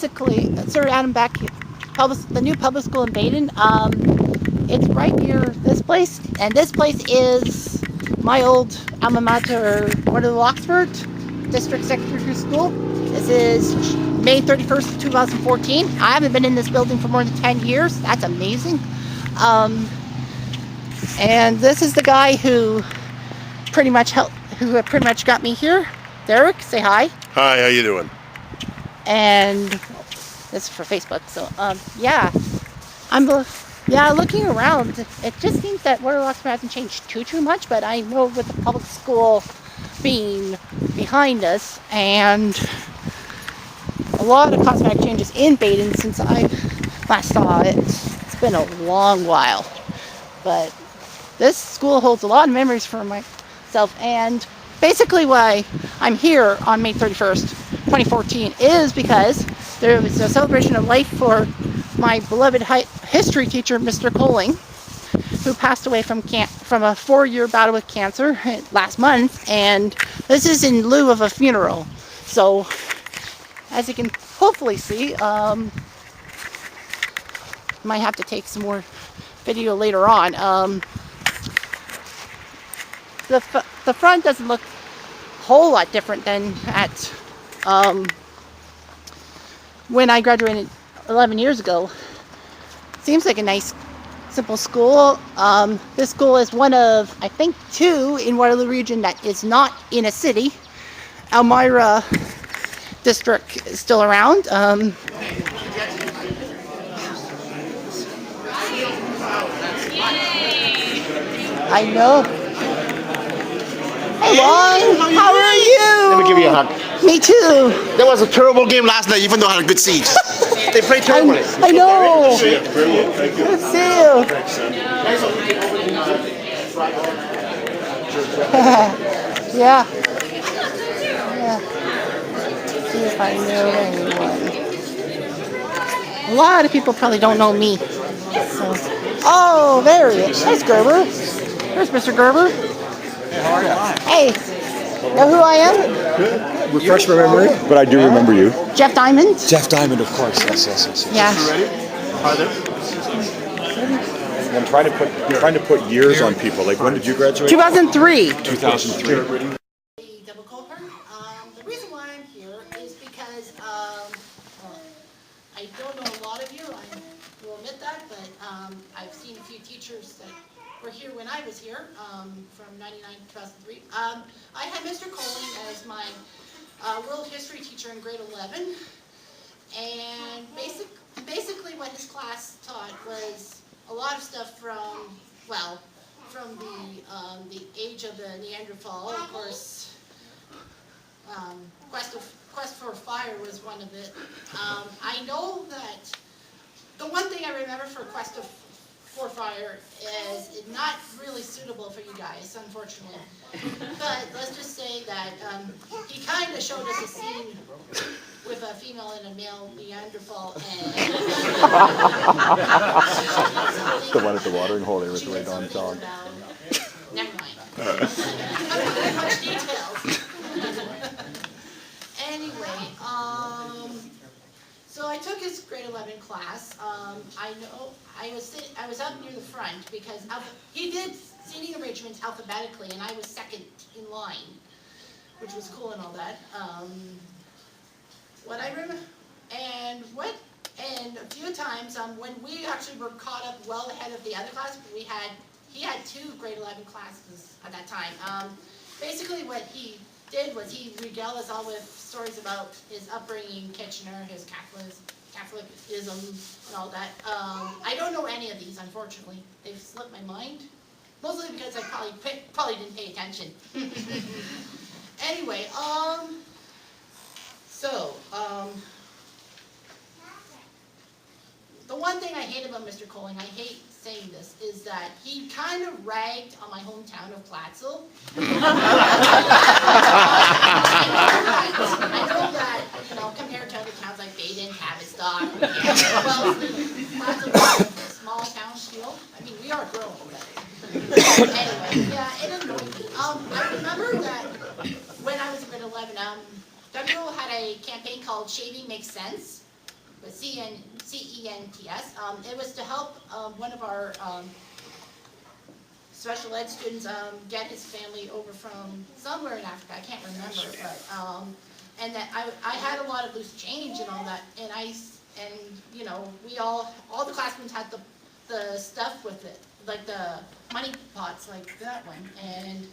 Basically, Sir Adam Beck, the new public school in Baden. It's right near this place, and this place is my old alma mater, Waterloo-Oxford District Secondary School. This is May 31st, 2014. I haven't been in this building for more than 10 years. That's amazing. And this is the guy who pretty much got me here. Derek, say hi. Hi, how you doing? And this is for Facebook. So yeah, looking around, it just seems that Waterloo-Oxford hasn't changed too much, but I know with the public school being behind us and a lot of cosmetic changes in Baden since I last saw it, it's been a long while. But this school holds a lot of memories for myself, and basically why I'm here on May 31st, 2014 is because there was a celebration of life for my beloved history teacher, Mr. Colling, who passed away from a 4-year battle with cancer last month, and this is in lieu of a funeral. So, as you can hopefully see, might have to take some more video later on. The front doesn't look a whole lot different than at when I graduated 11 years ago. Seems like a nice, simple school. This school is one of, I think, 2 in Waterloo region that is not in a city. Elmira district is still around. I know. Hey, Ron, how are you? Let me give you a hug. Me too. That was a terrible game last night, even though I had a good siege. They played terribly. I know. Good to see you. Yeah. See if I know anyone. A lot of people probably don't know me. So. Oh, there he is. Nice, Gerber. There's Mr. Gerber. Hey, how are you? Hey, know who I am? Refresh my memory, but I do remember you. Jeff Diamond. Jeff Diamond, of course. Yes. Yeah. I'm trying to put years on people. Like, when did you graduate? 2003. 2003. Double Colburn. The reason why I'm here is because I don't know a lot of you. I will admit that, but I've seen a few teachers that were here when I was here, from 99 to 2003. I had Mr. Colling as my world history teacher in grade 11, and basically what his class taught was a lot of stuff from the age of the Neanderthal. Of course, Quest for Fire was one of it. I know that the one thing I remember for Quest for Fire is it's not really suitable for you guys, unfortunately. But let's just say that he kind of showed us a scene with a female and a male Neanderthal, and The one at the watering hole there with the red dog. Never mind. Not much details. Anyway, so I took his grade 11 class. I know I was up near the front because he did seating arrangements alphabetically, and I was second in line, which was cool and all that. What I remember, and a few times when we actually were caught up well ahead of the other class, he had 2 grade 11 classes at that time. Basically, what he did was he regaled us all with stories about his upbringing in Kitchener, his Catholicism, and all that. I don't know any of these, unfortunately. They've slipped my mind, mostly because I probably didn't pay attention. Anyway, the one thing I hate about Mr. Colling, I hate saying this, is that he kind of ragged on my hometown of Plattsville. I know that, compared to other towns like Baden, Tavistock, Plattsville is a small town still. I mean, we are growing, but anyway, yeah, it annoyed me. I remember that when I was in grade 11, W had a campaign called Shaving Makes Sense. with CENTS. It was to help one of our special ed students get his family over from somewhere in Africa. I can't remember, but and that I had a lot of loose change and all that, and you know, we all the classrooms had the stuff with it, like the money pots, like that one, and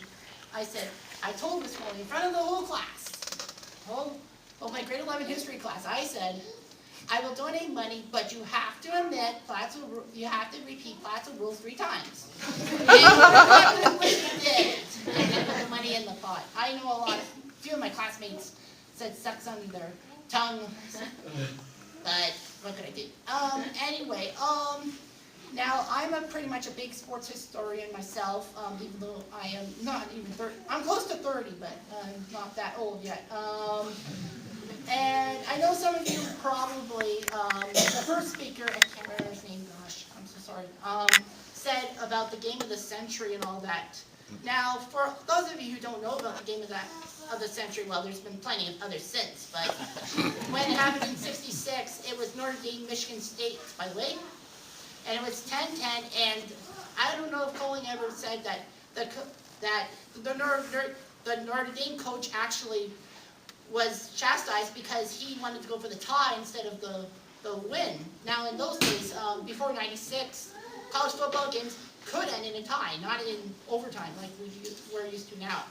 I told this one in front of the whole class, my grade 11 history class, I said, I will donate money, but you have to admit you have to repeat Platt's rules 3 times. And reluctantly you did. And then put the money in the pot. I know a few of my classmates said sucks under their tongue, but what could I do? Anyway, now I'm pretty much a big sports historian myself, even though I am not even 30. I'm close to 30, but I'm not that old yet. And I know some of you probably, the first speaker, I can't remember his name, gosh, I'm so sorry, said about the game of the century and all that. Now, for those of you who don't know about the game of the century, well, there's been plenty of others since, but when it happened in '66, it was Notre Dame, Michigan State, by the way, and it was 10-10, and I don't know if Colin ever said that the Notre Dame coach actually was chastised because he wanted to go for the tie instead of the win. Now, in those days, before '96, college football games could end in a tie, not in overtime like we're used to now.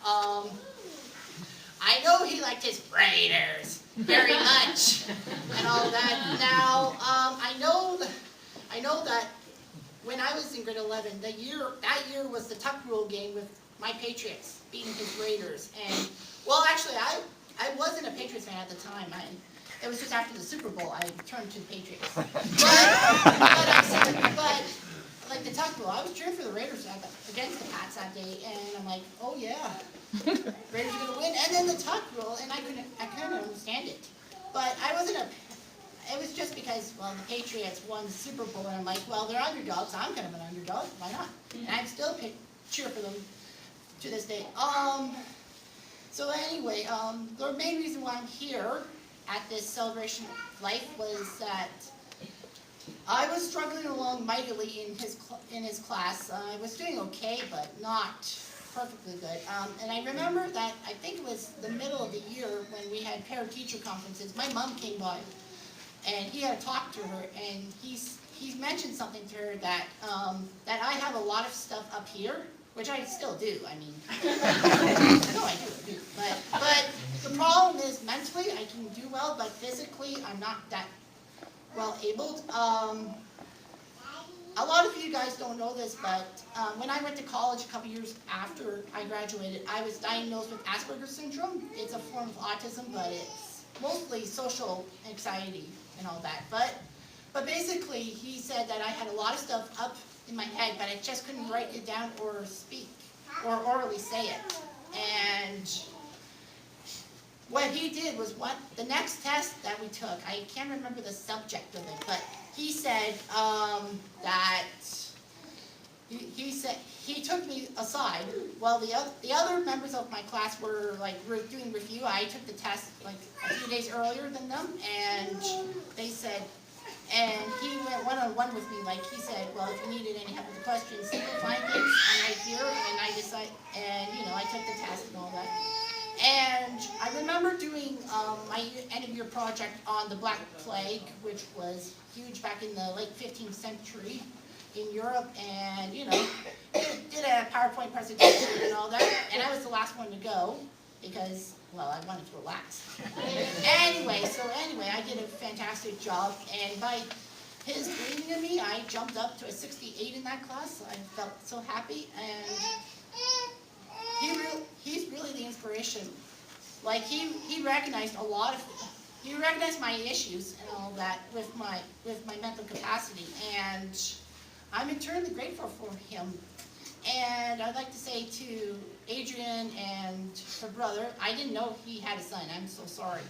I know he liked his Raiders very much and all that. Now, I know that when I was in grade 11, that year was the tuck rule game with my Patriots beating his Raiders. And well, actually, I wasn't a Patriots fan at the time. It was just after the Super Bowl I turned to the Patriots. But like the tuck rule, I was cheering for the Raiders against the Pats that day, and I'm like, oh yeah, Raiders are gonna win. And then the tuck rule, and I couldn't understand it. But it was just because, well, the Patriots won the Super Bowl, and I'm like, well, they're underdogs. I'm kind of an underdog. Why not? And I still cheer for them to this day. So anyway, the main reason why I'm here at this celebration of life was that I was struggling along mightily in his class. I was doing okay, but not perfectly good. And I remember that I think it was the middle of the year when we had parent-teacher conferences. My mom came by, and he had talked to her, and he mentioned something to her that I have a lot of stuff up here. Which I still do, I mean, no, I do. But the problem is mentally I can do well, but physically I'm not that well abled. A lot of you guys don't know this, but when I went to college a couple years after I graduated, I was diagnosed with Asperger's syndrome. It's a form of autism, but it's mostly social anxiety and all that. But basically, he said that I had a lot of stuff up in my head, but I just couldn't write it down or speak or orally say it. And what he did was the next test that we took, I can't remember the subject of it, but he said that he took me aside while the other members of my class were doing review. I took the test like a few days earlier than them, and they said. And he went one-on-one with me, like he said, well, if you needed any help with the questions, find things, I'm right here, and I took the test and all that. And I remember doing my end-of-year project on the Black Plague, which was huge back in the late 15th century in Europe, and, did a PowerPoint presentation and all that, and I was the last one to go, because, well, I wanted to relax. Anyway, I did a fantastic job, and by his believing in me, I jumped up to a 68 in that class. I felt so happy, and he's really the inspiration. Like, he recognized he recognized my issues and all that with my mental capacity, and I'm eternally grateful for him. And I'd like to say to Adrian and her brother, I didn't know he had a son. I'm so sorry.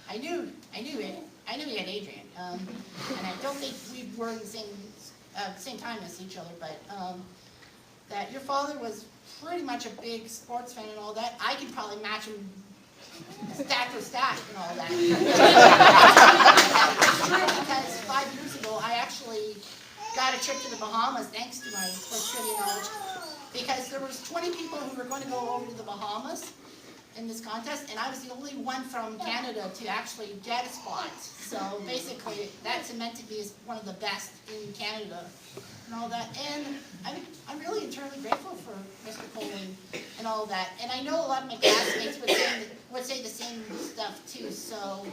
I knew he had Adrian, and I don't think we were in the same time as each other. But that your father was pretty much a big sports fan and all that. I could probably match him stat for stat and all that. It's true, Bahamas thanks to my sports trivia knowledge, because there was 20 people who were going to go over to the Bahamas in this contest, and I was the only one from Canada to actually get a spot. So basically, that cemented me as one of the best in Canada and all that. And I'm really eternally grateful for Mr. Coley and all that. And I know a lot of my classmates would say the same stuff too. So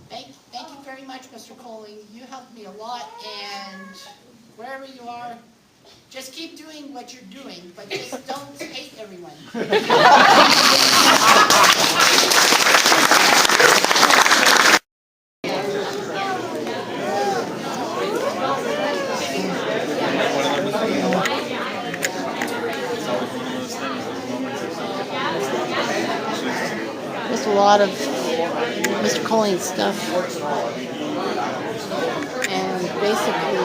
thank you very much, Mr. Coley. You helped me a lot, and wherever you are, just keep doing what you're doing, but just don't hate everyone. Just a lot of Mr. Colleen's stuff, and basically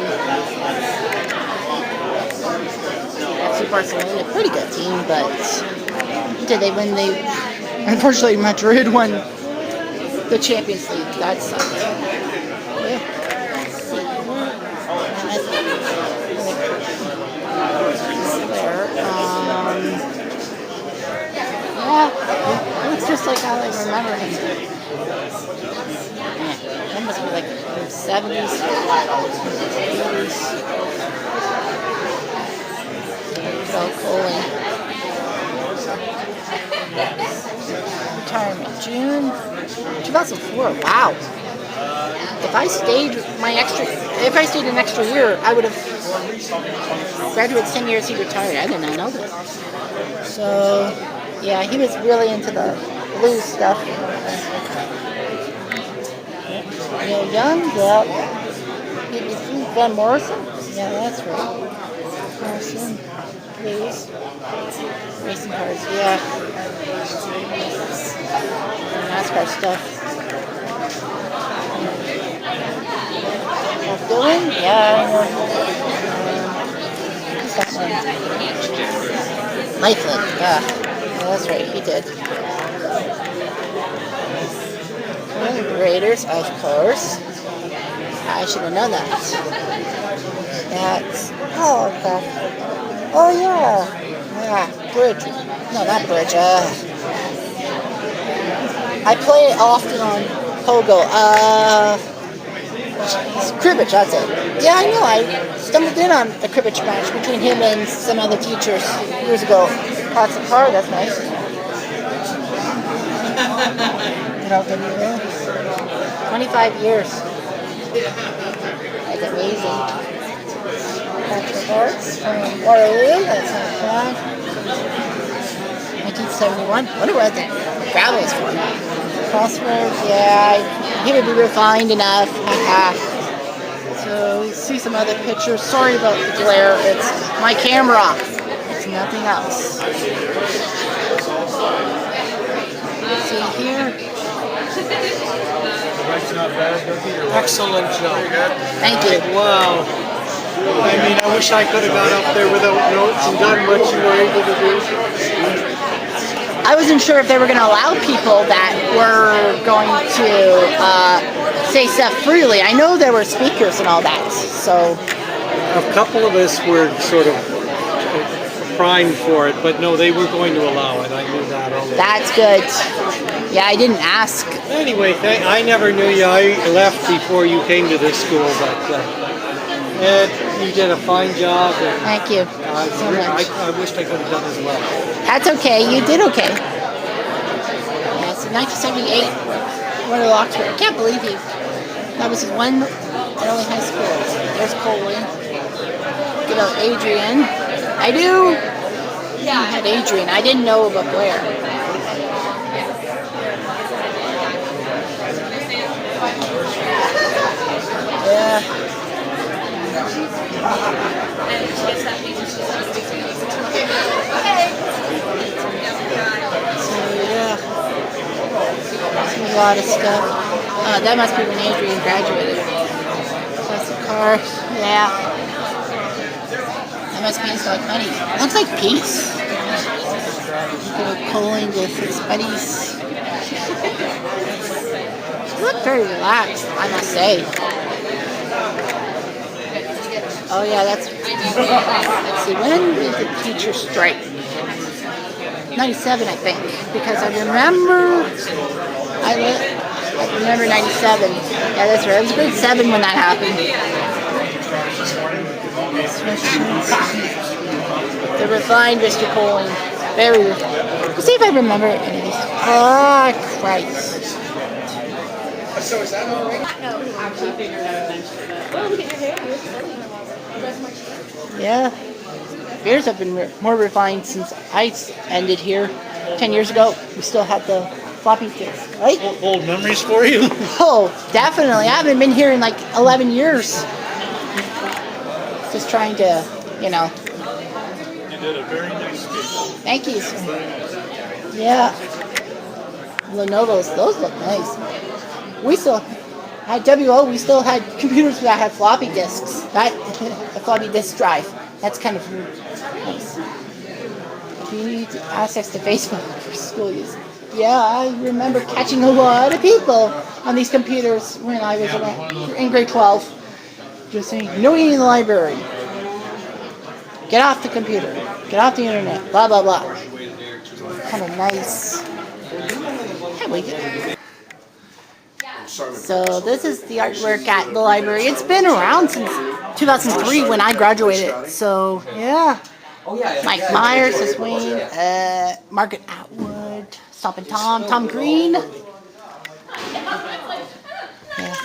FC Barcelona, a pretty good team, but did they win? They unfortunately Madrid won the Champions League. That sucked. Yeah. Yeah, it's just like how I remember him. Man, that must be like the 70s, 80s. So cool. Retirement, June 2004. Wow. If I stayed an extra year, I would have graduated the same year as he retired. I did not know that. So, yeah, he was really into the blues stuff. Neil Young, yeah. Van Morrison? Yeah, that's right. Morrison, blues. Racing cars, yeah. NASCAR stuff. Dylan? Yeah, I know. That one. Lifeless, yeah. That's right, he did. Raiders, of course. I should have known that. That's, oh, okay. Oh, yeah. Yeah, Bridge. No, not Bridge. I play it often on Pogo. Cribbage, that's it. Yeah, I know. I stumbled in on a cribbage match between him and some other teachers years ago. Pots of car, that's nice. You know, 25 years. That's amazing. Patrick Arts from Waterloo, that's not bad. 1971. Wonder what the gravel is for. Crossroads, yeah, he would be refined enough. So, see some other pictures. Sorry about the glare. It's my camera. It's nothing else. See here. Excellent job. Thank you. Wow. I mean, I wish I could have gone up there without notes and done what you were able to do. I wasn't sure if they were going to allow people that were going to say stuff freely. I know there were speakers and all that, so. A couple of us were sort of primed for it, but no, they were going to allow it. I knew that already. That's good. Yeah, I didn't ask. Anyway, I never knew you. I left before you came to this school, but Ed, you did a fine job. Thank you so much. I wished I could have done as well. That's okay. You did okay. Yeah, so 1978, Waterloo-Oxford. I can't believe that was his one and only high school. There's Coley. Good old Adrian. I do. Yeah, I had Adrian. I didn't know about Blair. Yeah. So yeah, a lot of stuff. That must be when Adrian graduated. That's a car. Yeah. That must be his like money. Looks like peace. Go pulling with his buddies. You look very relaxed, I must say. Oh yeah, that's Let's see, when did the teacher strike? 97, I think, because I remember, I remember 97. Yeah, that's right. I was grade 7 when that happened. The refined Mr. Poling. Very refined. Let's see if I remember any of these. Ah, Christ. So is that all right? Yeah. Beers have been more refined since I ended here 10 years ago. We still had the floppy disks, right? Old memories for you? Oh, definitely. I haven't been here in like 11 years. Just trying to, you know. You did a very nice speech. Thank you, sir. Yeah. Lenovo's, those look nice. We still had WO, we still had computers that had floppy disks. That, a floppy disk drive. That's kind of nice. Do you need access to Facebook for school use? Yeah, I remember catching a lot of people on these computers when I was in grade 12. Just saying, no eating in the library. Get off the computer. Get off the internet. Blah, blah, blah. Kind of nice. Here we go. So this is the artwork at the library. It's been around since 2003 when I graduated. So, yeah. Mike Myers, Sis Wayne, Margaret Atwood, Stompin' Tom, Tom Green. Yeah.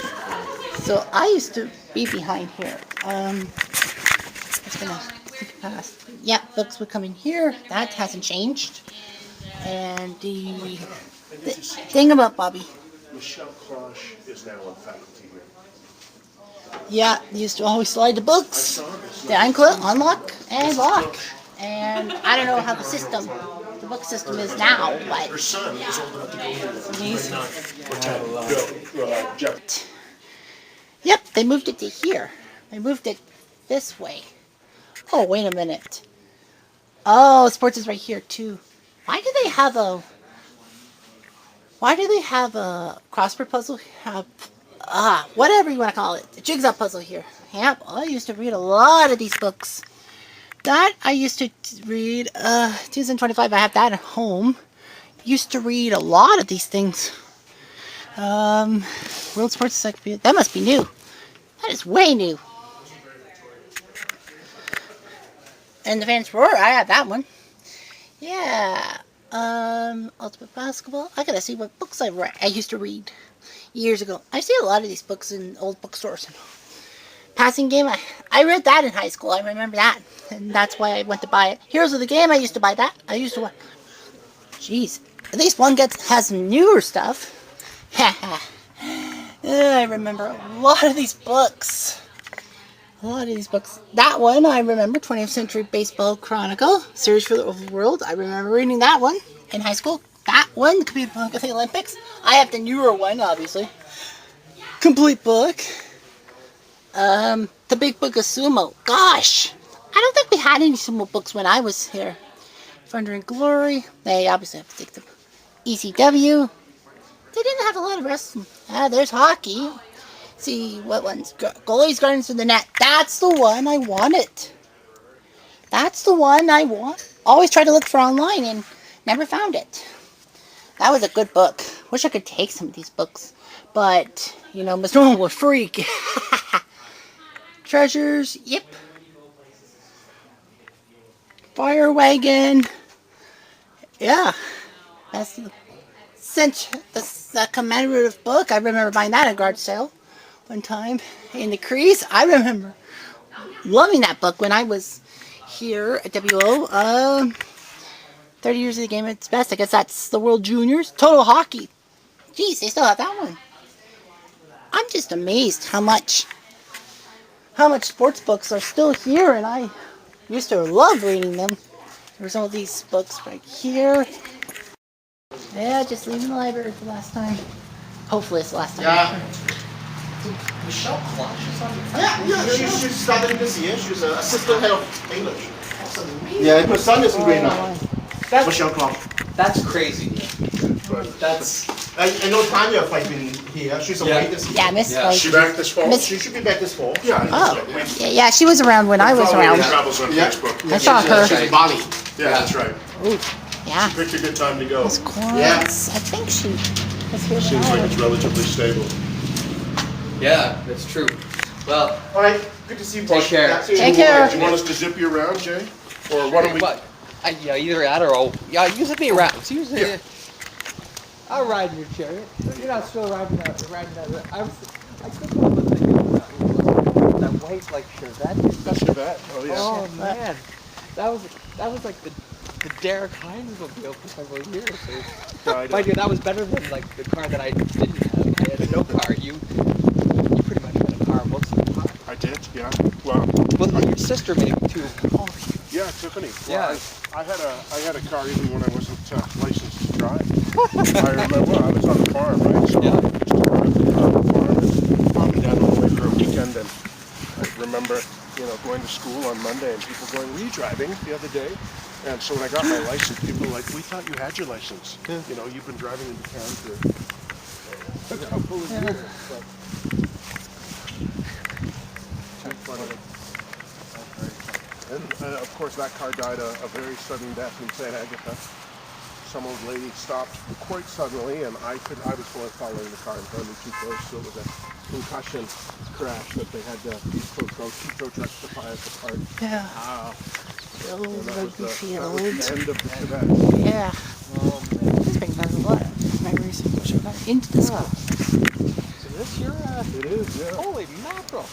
So I used to be behind here. Just gonna click past. Yeah, books would come in here. That hasn't changed. And the thing about Bobby. Michelle Closh is now on faculty here. Yeah, used to always slide the books. The unlock and lock. And I don't know how the book system is now, but Her son is old enough to go here. Jeff. Yep, they moved it to here. They moved it this way. Oh, wait a minute. Oh, sports is right here too. Why do they have a crossword puzzle? Whatever you want to call it. A jigsaw puzzle here. Yep, I used to read a lot of these books. That I used to read, 2025, I have that at home. Used to read a lot of these things. World Sports Encyclopedia, that must be new. That is way new. And the Fans Roar, I have that one. Yeah. Ultimate Basketball. I gotta see what books I used to read years ago. I see a lot of these books in old bookstores. Passing Game, I read that in high school. I remember that. And that's why I went to buy it. Heroes of the Game, I used to buy that. Jeez. At least one has some newer stuff. I remember a lot of these books. That one, I remember, 20th Century Baseball Chronicle, Series for the World. I remember reading that one in high school. That one, the Complete Book of the Olympics. I have the newer one, obviously. Complete book. The Big Book of Sumo. Gosh, I don't think we had any sumo books when I was here. Thunder and Glory. They obviously have to take the ECW. They didn't have a lot of wrestling. There's hockey. See what ones. Goalies, Guardians of the Net. That's the one I wanted. That's the one I want. Always tried to look for online and never found it. That was a good book. Wish I could take some of these books. But, you know, Mr. One was freak. Treasures. Yep. Fire Wagon. Yeah. That's the commemorative book. I remember buying that at a garage sale one time. In the Crease. I remember loving that book when I was here at WO. 30 years of the game at its best. I guess that's the World Juniors. Total Hockey. Geez, they still have that one. I'm just amazed how much sports books are still here, and I used to love reading them. There's all these books right here. Yeah, just leaving the library for the last time. Hopefully it's the last time. Yeah. Michelle Clark. Yeah, she's started this year. She's an assistant head of English. Yeah, her son is in grade 9. Michelle Clark. That's crazy. That's. I know Tanya has been here. She's away this year. Yeah, Miss Yeah. White. She back this fall? Miss- She should be back this fall. Yeah. Oh, yeah, she was around when I was around. Travels on Yeah. Facebook. I saw her. She's in Bali. Yeah, that's right. Ooh, yeah. Picked a good time to go. Miss Quartz. Yeah. I think she was here Seems when I like was. it's relatively stable. Yeah, that's true. Well, All right. Good to see you, Take Bush. care. Yeah, see you. Take care. Do you want us to zip you around, Jay? Or why don't we? what? Yeah, either that or yeah, you zip me around. It's usually. I'll ride in your chariot. You're not still riding that. I couldn't help but think of that white like Chevette. That's Chevette. Oh yeah. Oh man, that was like the Derek Hines mobile for several years. Mind you, that was better than like the car that I didn't have. I had no car. You pretty much had a car most of the time. I did. Yeah. Well. Well, your sister maybe too. Oh, Yeah, Tiffany. Yeah. Well, I had a car even when I wasn't licensed to drive. I remember I was on a farm, right? So Yeah. I used to drive the car on the farm and popping down all the way for a weekend. And I remember, going to school on Monday and people going, "Were you driving the other day?" And so when I got my license, people were like, "We thought you had your license. You've been driving into town for a couple of years." But too funny. And of course, that car died a very sudden death in St. Agatha. Some old lady stopped quite suddenly, and I was following the car in front of me too close, so it was a concussion crash that they had to use tow trucks to pry us apart. Yeah. Wow. Old And that was rugby the field. end of the Chevette. Yeah. Oh man. This brings back a lot of memories of pushing back into the school. So this your It is, yeah. holy mackerel.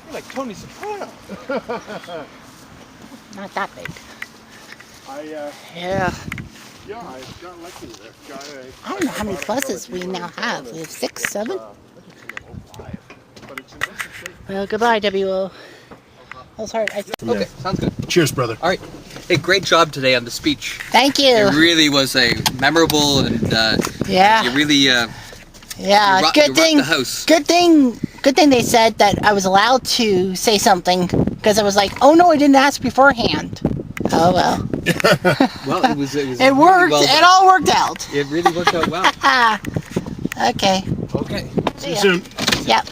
You're like Tony Soprano. Not that big. Yeah. I got lucky there. I don't know how many buses we now have. We have 6, 7? But it's in decent shape. Well, goodbye, WO. That was hard. Okay, sounds good. Cheers, brother. All right. Hey, great job today on the speech. Thank you. It really was a memorable and Yeah. you really Yeah. you rocked the house. Good thing they said that I was allowed to say something because I was like, oh no, I didn't ask beforehand. Oh well. Well, it was It really worked. well It done. all worked out. It really worked out well. Okay. Okay. See you ya. soon. Yep.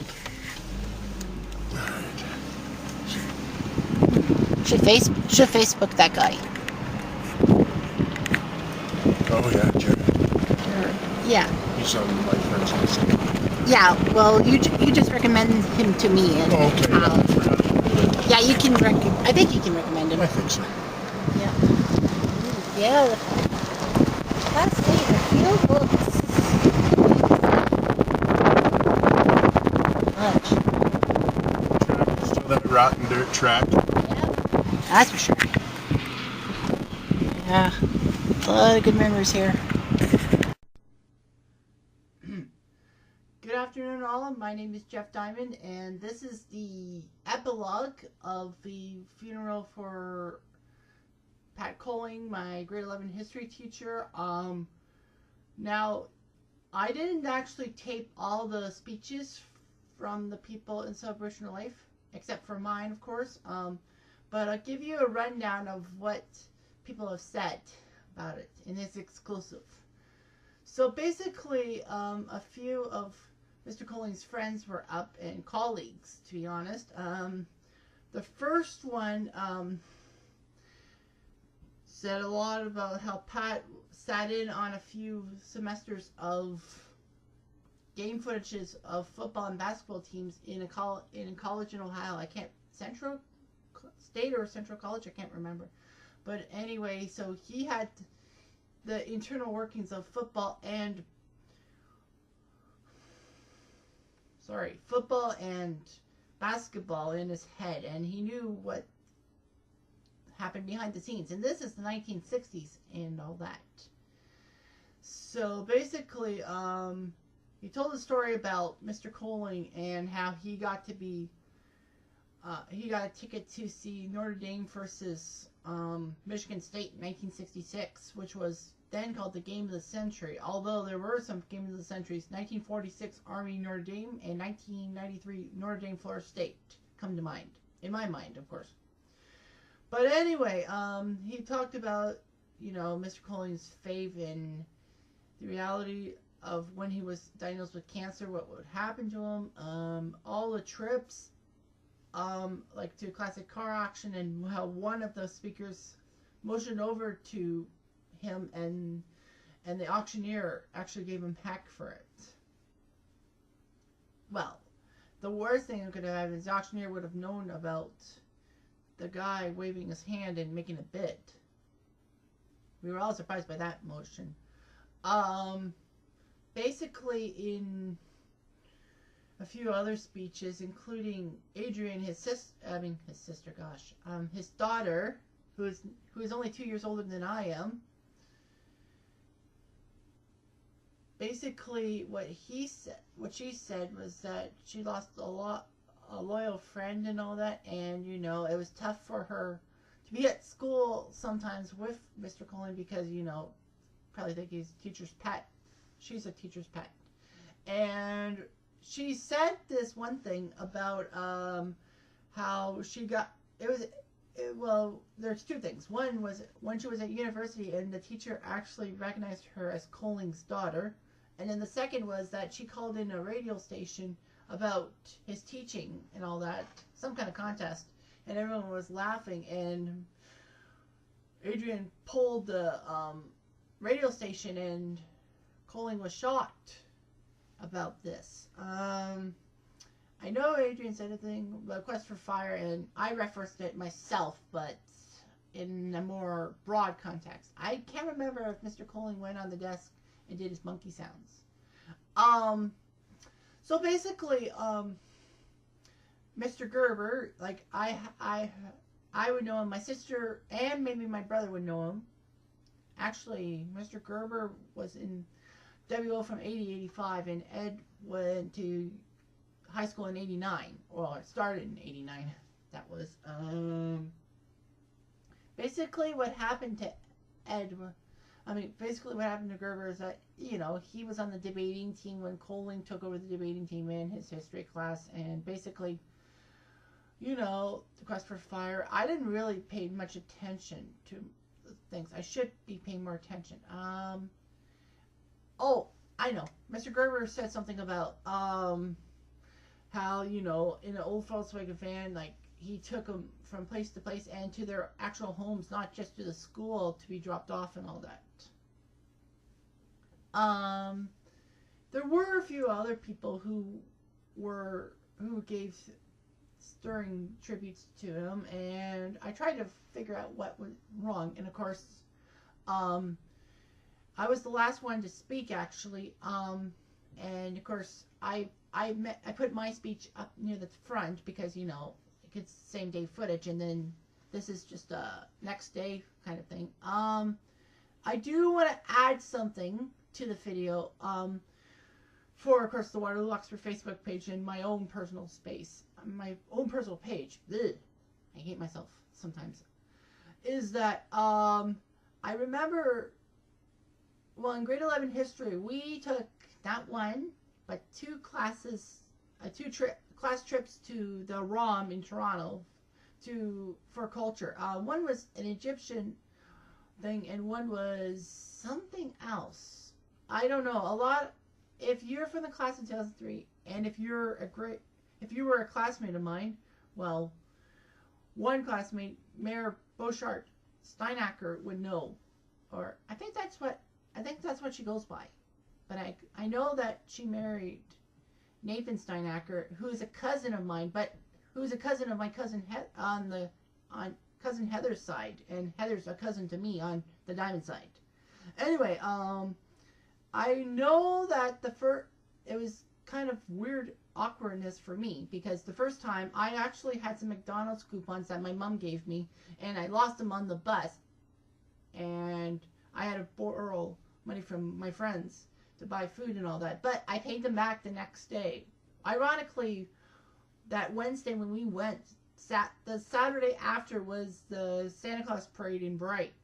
Should Facebook that guy. Oh yeah, Jerry. Yeah. He's on my friend's list. Yeah. Well, you just recommend him to me. And, Oh, okay. Yeah, I forgot. yeah, you can I think you can recommend him. I think so. Yeah. Yeah. Let's see the field looks much. Still that rotten dirt track. Yeah. That's for sure. Yeah. A lot of good memories here. Good afternoon, all. My name is Jeff Diamond, and this is the epilogue of the funeral for Pat Colling, my grade 11 history teacher. Now, I didn't actually tape all the speeches from the people in Celebration of Life, except for mine, of course. But I'll give you a rundown of what people have said about it, and it's exclusive. So basically, a few of Mr. Colling's friends were up, and colleagues, to be honest. The first one said a lot about how Pat sat in on a few semesters of game footages of football and basketball teams in a college in Ohio. I can't Central State or Central College. I can't remember. But anyway, so he had the internal workings of football and basketball in his head, and he knew what happened behind the scenes. And this is the 1960s and all that. So basically, he told a story about Mr. Colling and how he got to be he got a ticket to see Notre Dame versus Michigan State in 1966, which was then called the Game of the Century, although there were some Games of the Centuries. 1946 Army Notre Dame and 1993 Notre Dame Florida State come to mind, in my mind, of course. But anyway, he talked about, Mr. Colling's faith in the reality of when he was diagnosed with cancer, what would happen to him, all the trips, like to a classic car auction, and how one of the speakers motioned over to him, and the auctioneer actually gave him heck for it. Well, the worst thing that could have happened is the auctioneer would have known about the guy waving his hand and making a bid. We were all surprised by that motion. Basically, in a few other speeches, including Adrian, his daughter, who is only 2 years older than I am. Basically, what she said was that she lost a loyal friend and all that, and you know, it was tough for her to be at school sometimes with Mr. Colin because, you know, probably think he's teacher's pet. She's a teacher's pet. And she said this one thing about how she got, well, there's two things. One was when she was at university and the teacher actually recognized her as Colling's daughter. And then the second was that she called in a radio station about his teaching and all that, some kind of contest, and everyone was laughing, and Adrian pulled the radio station, and Colling was shocked about this. I know Adrian said a thing, the Quest for Fire, and I referenced it myself, but in a more broad context. I can't remember if Mr. Colling went on the desk and did his monkey sounds. So basically, Mr. Gerber, like I would know him. My sister and maybe my brother would know him. Actually, Mr. Gerber was in WO from 80-85, and Ed went to high school in 89. Well, it started in 89. That was basically what happened to Ed. Basically what happened to Gerber is that, you know, he was on the debating team when Colling took over the debating team in his history class, and basically, you know, the Quest for Fire, I didn't really pay much attention to things. I should be paying more attention. Oh, I know. Mr. Gerber said something about how, you know, in an old Volkswagen van, like, he took them from place to place and to their actual homes, not just to the school to be dropped off and all that. There were a few other people who gave stirring tributes to him, and I tried to figure out what went wrong. And of course, I was the last one to speak, actually. And of course, I put my speech up near the front because, you know, it's same day footage, and then this is just a next day kind of thing. I do want to add something to the video for, of course, the Waterloo-Oxford Facebook page and my own personal space, my own personal page. Ugh, I hate myself sometimes. Is that I remember, well, in grade 11 history, we took not one but two classes, class trips to the ROM in Toronto for culture. One was an Egyptian thing, and one was something else. I don't know. If you're from the class of 2003, and if you were a classmate of mine, well, one classmate, Mayor Boshart Steinacker, would know, or I think that's what she goes by. But I know that she married Nathan Steinacker, who is a cousin of mine, but who's a cousin of my cousin on cousin Heather's side, and Heather's a cousin to me on the Diamond side. Anyway, I know that it was kind of weird awkwardness for me, because the first time I actually had some McDonald's coupons that my mom gave me, and I lost them on the bus, and I had to borrow money from my friends to buy food and all that, but I paid them back the next day. Ironically, that Wednesday when we went, the Saturday after was the Santa Claus parade in Bright,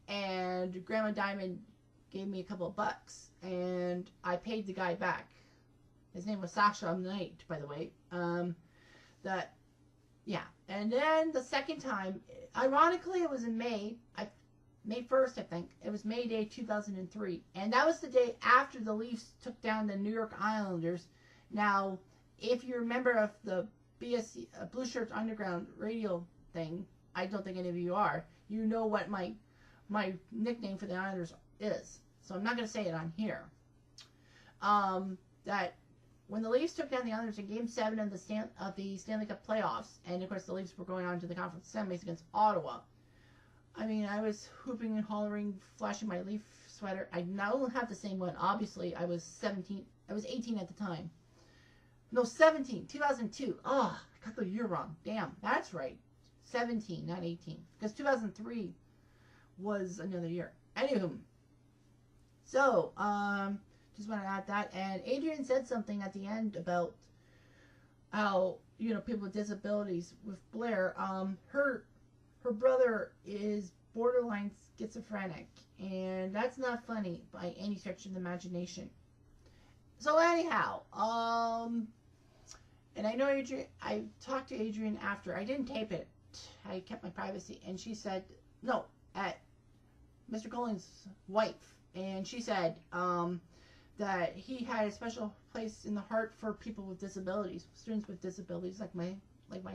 and Grandma Diamond gave me a couple of bucks, and I paid the guy back. His name was Sasha Knight, by the way. Yeah. And then the second time, ironically, it was in May. May 1st, I think. It was May Day 2003. And that was the day after the Leafs took down the New York Islanders. Now, if you're a member of the BSC, Blue Shirts Underground radio thing, I don't think any of you are, you know what my nickname for the Islanders is. So I'm not going to say it on here. That when the Leafs took down the Islanders in Game 7 of the Stanley Cup playoffs, and of course the Leafs were going on to the conference semis against Ottawa, I mean, I was hooping and hollering, flashing my Leaf sweater. I now have the same one. Obviously, I was 17. I was 18 at the time. No, 17. 2002. Oh, I got the year wrong. Damn, that's right. 17, not 18. Because 2003 was another year. Anywho. So, just want to add that. And Adrian said something at the end about how, you know, people with disabilities with Blair. Her brother is borderline schizophrenic, and that's not funny by any stretch of the imagination. So anyhow, and I know Adrian, I talked to Adrian after. I didn't tape it. I kept my privacy, and she said, no, at Mr. Collins' wife, and she said that he had a special place in the heart for people with disabilities, students with disabilities like my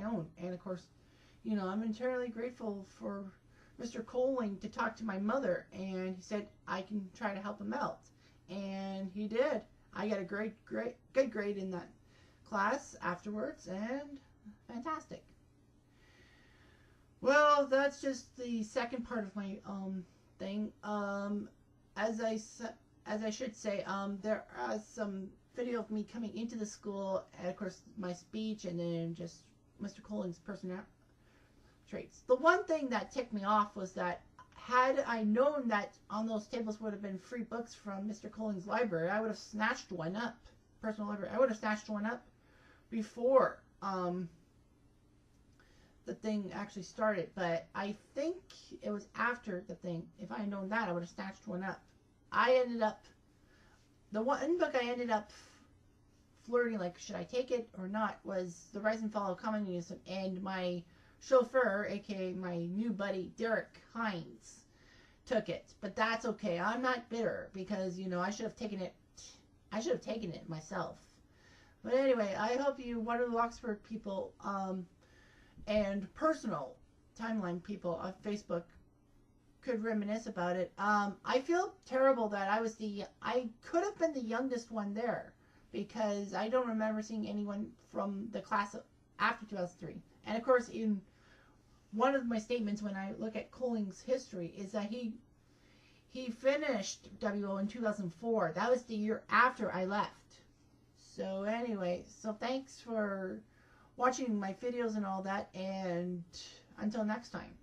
own, and of course, you know, I'm eternally grateful for Mr. Coling to talk to my mother, and he said I can try to help him out, and he did. I got a good grade in that class afterwards, and fantastic. Well, that's just the second part of my thing. As I should say, there are some video of me coming into the school, and of course my speech, and then just Mr. Colling's personality traits. The one thing that ticked me off was that had I known that on those tables would have been free books from Mr. Colling's library, I would have snatched one up. Personal library. I would have snatched one up before the thing actually started. But I think it was after the thing. If I had known that, I would have snatched one up. The one book I ended up flirting, like, should I take it or not, was The Rise and Fall of Communism, and my chauffeur, aka my new buddy Derek Hines, took it. But that's okay. I'm not bitter because, you know, I should have taken it myself. But anyway, I hope you Waterloo-Oxford people and personal timeline people on Facebook could reminisce about it. I feel terrible that I could have been the youngest one there, because I don't remember seeing anyone from the class after 2003. And of course, in one of my statements when I look at Colling's history is that he finished WO in 2004. That was the year after I left. So anyway, so thanks for watching my videos and all that, and until next time.